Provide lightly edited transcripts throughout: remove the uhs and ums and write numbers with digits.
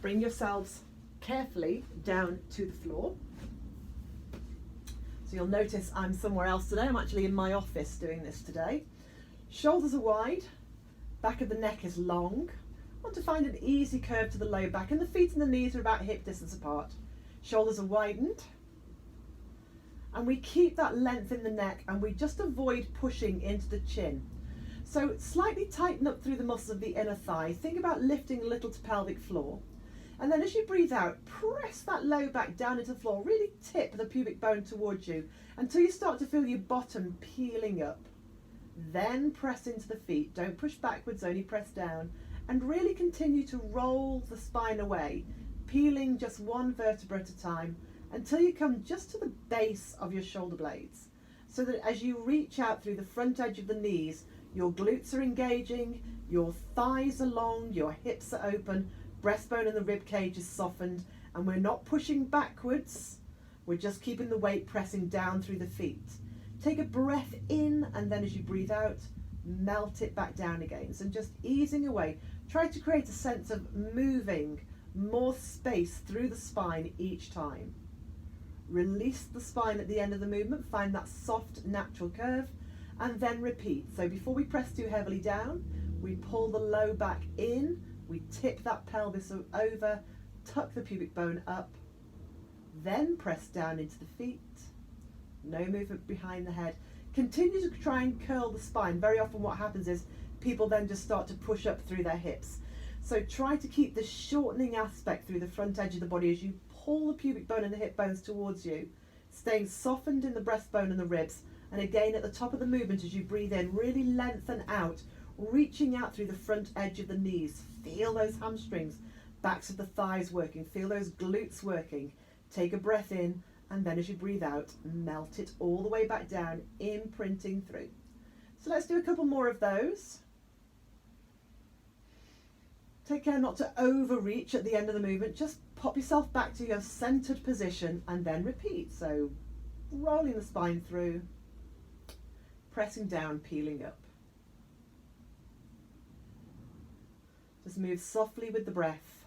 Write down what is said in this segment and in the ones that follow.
bring yourselves carefully down to the floor. So you'll notice I'm somewhere else today. I'm actually in my office doing this today. Shoulders are wide, back of the neck is long. I want to find an easy curve to the low back, and the feet and the knees are about hip distance apart. Shoulders are widened, and we keep that length in the neck, and we just avoid pushing into the chin. So slightly tighten up through the muscles of the inner thigh. Think about lifting a little to pelvic floor. And then as you breathe out, press that low back down into the floor. Really tip the pubic bone towards you until you start to feel your bottom peeling up. Then press into the feet. Don't push backwards, only press down. And really continue to roll the spine away, peeling just one vertebra at a time until you come just to the base of your shoulder blades. So that as you reach out through the front edge of the knees, your glutes are engaging, your thighs are long, your hips are open, breastbone and the rib cage is softened, and we're not pushing backwards, we're just keeping the weight pressing down through the feet. Take a breath in, and then as you breathe out, melt it back down again. So just easing away. Try to create a sense of moving more space through the spine each time. Release the spine at the end of the movement, find that soft natural curve, and then repeat. So before we press too heavily down, we pull the low back in, we tip that pelvis over, tuck the pubic bone up, then press down into the feet. No movement behind the head. Continue to try and curl the spine. Very often what happens is people then just start to push up through their hips. So try to keep the shortening aspect through the front edge of the body as you pull the pubic bone and the hip bones towards you, staying softened in the breastbone and the ribs. And again at the top of the movement, as you breathe in, really lengthen out, reaching out through the front edge of the knees. Feel those hamstrings, backs of the thighs working, feel those glutes working. Take a breath in, and then as you breathe out, melt it all the way back down, imprinting through. So let's do a couple more of those. Take care not to overreach at the end of the movement. Just pop yourself back to your centered position and then repeat. So rolling the spine through, pressing down, peeling up. Just move softly with the breath.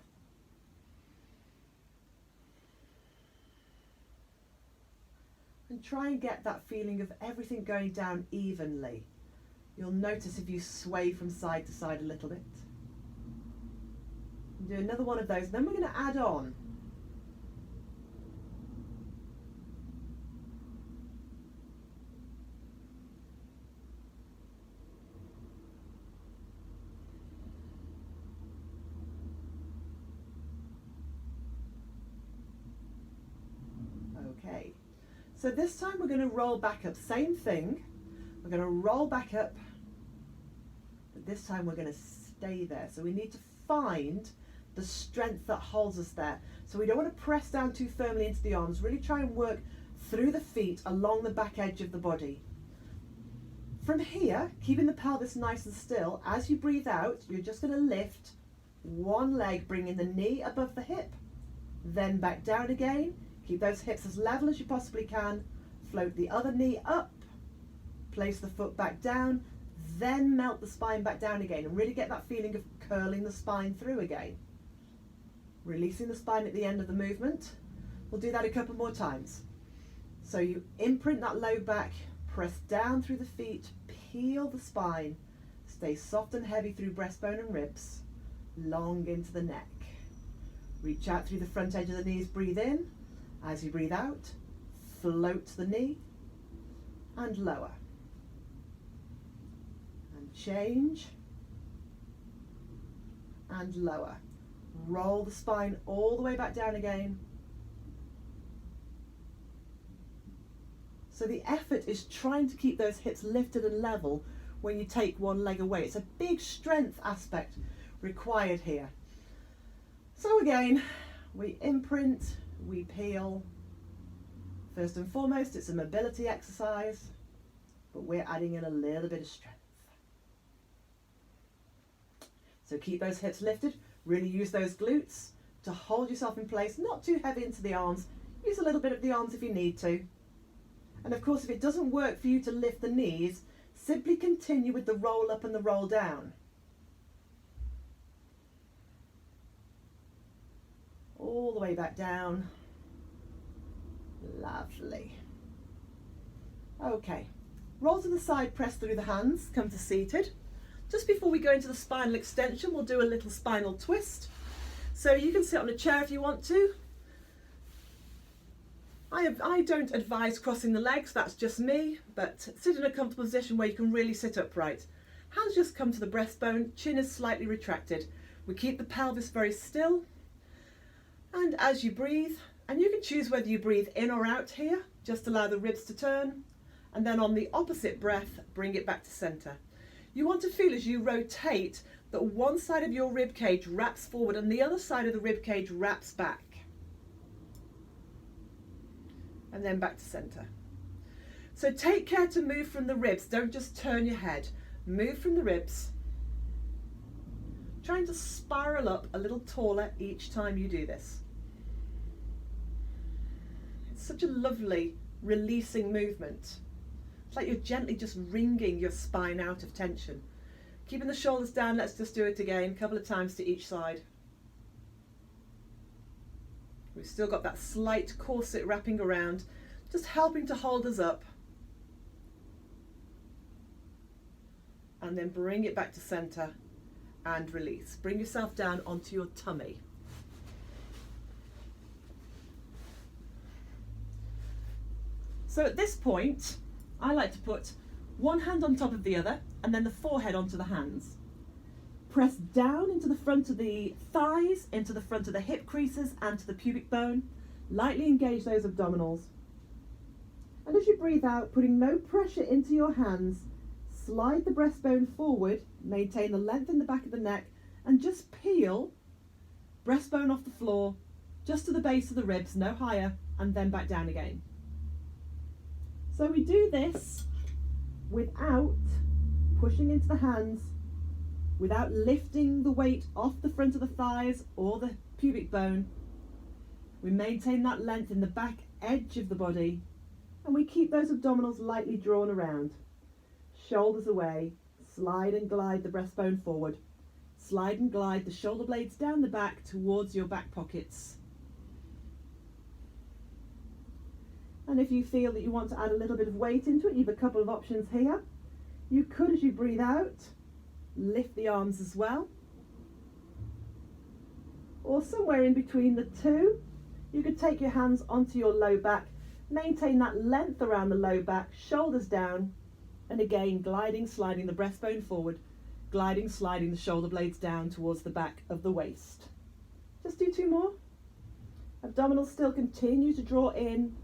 And try and get that feeling of everything going down evenly. You'll notice if you sway from side to side a little bit. Do another one of those, then we're going to add on. Okay, so this time we're going to roll back up, same thing, we're going to roll back up, but this time we're going to stay there. So we need to find the strength that holds us there. So we don't want to press down too firmly into the arms, really try and work through the feet along the back edge of the body. From here, keeping the pelvis nice and still, as you breathe out, you're just going to lift one leg, bringing the knee above the hip, then back down again. Keep those hips as level as you possibly can. Float the other knee up, place the foot back down, then melt the spine back down again, and really get that feeling of curling the spine through again. Releasing the spine at the end of the movement. We'll do that a couple more times. So you imprint that low back, press down through the feet, peel the spine, stay soft and heavy through breastbone and ribs, long into the neck. Reach out through the front edge of the knees, breathe in. As you breathe out, float the knee and lower. And change and lower. Roll the spine all the way back down again. So the effort is trying to keep those hips lifted and level when you take one leg away. It's a big strength aspect required here. So again, we imprint, we peel. First and foremost, it's a mobility exercise, but we're adding in a little bit of strength. So keep those hips lifted, really use those glutes to hold yourself in place, not too heavy into the arms. Use a little bit of the arms if you need to. And of course, if it doesn't work for you to lift the knees, simply continue with the roll up and the roll down. the way back down. Lovely. Okay, roll to the side, press through the hands, come to seated. Just before we go into the spinal extension, we'll do a little spinal twist. So you can sit on a chair if you want to. I don't advise crossing the legs, that's just me, but sit in a comfortable position where you can really sit upright. Hands just come to the breastbone, chin is slightly retracted. We keep the pelvis very still. And as you breathe, and you can choose whether you breathe in or out here, just allow the ribs to turn. And then on the opposite breath, bring it back to center. You want to feel as you rotate that one side of your rib cage wraps forward and the other side of the rib cage wraps back. And then back to center. So take care to move from the ribs, don't just turn your head. Move from the ribs. Trying to spiral up a little taller each time you do this. It's such a lovely releasing movement. It's like you're gently just wringing your spine out of tension. Keeping the shoulders down, let's just do it again, a couple of times to each side. We've still got that slight corset wrapping around, just helping to hold us up. And then bring it back to center and release. Bring yourself down onto your tummy. So at this point, I like to put one hand on top of the other and then the forehead onto the hands. Press down into the front of the thighs, into the front of the hip creases and to the pubic bone. Lightly engage those abdominals. And as you breathe out, putting no pressure into your hands, slide the breastbone forward, maintain the length in the back of the neck, and just peel breastbone off the floor, just to the base of the ribs, no higher, and then back down again. So we do this without pushing into the hands, without lifting the weight off the front of the thighs or the pubic bone. We maintain that length in the back edge of the body, and we keep those abdominals lightly drawn around. Shoulders away, slide and glide the breastbone forward. Slide and glide the shoulder blades down the back towards your back pockets. And if you feel that you want to add a little bit of weight into it, you have a couple of options here. You could, as you breathe out, lift the arms as well. Or somewhere in between the two, you could take your hands onto your low back, maintain that length around the low back, shoulders down, and again gliding, sliding the breastbone forward, gliding, sliding the shoulder blades down towards the back of the waist. Just do two more. Abdominals still continue to draw in.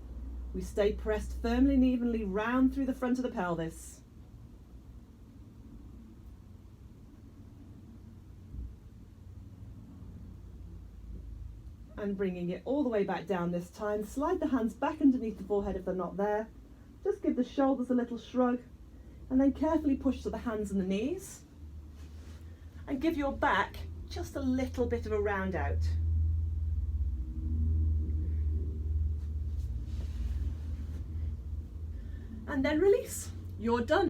We stay pressed firmly and evenly round through the front of the pelvis. And bringing it all the way back down this time. Slide the hands back underneath the forehead if they're not there. Just give the shoulders a little shrug. And then carefully push to the hands and the knees. And give your back just a little bit of a round out. And then release. You're done.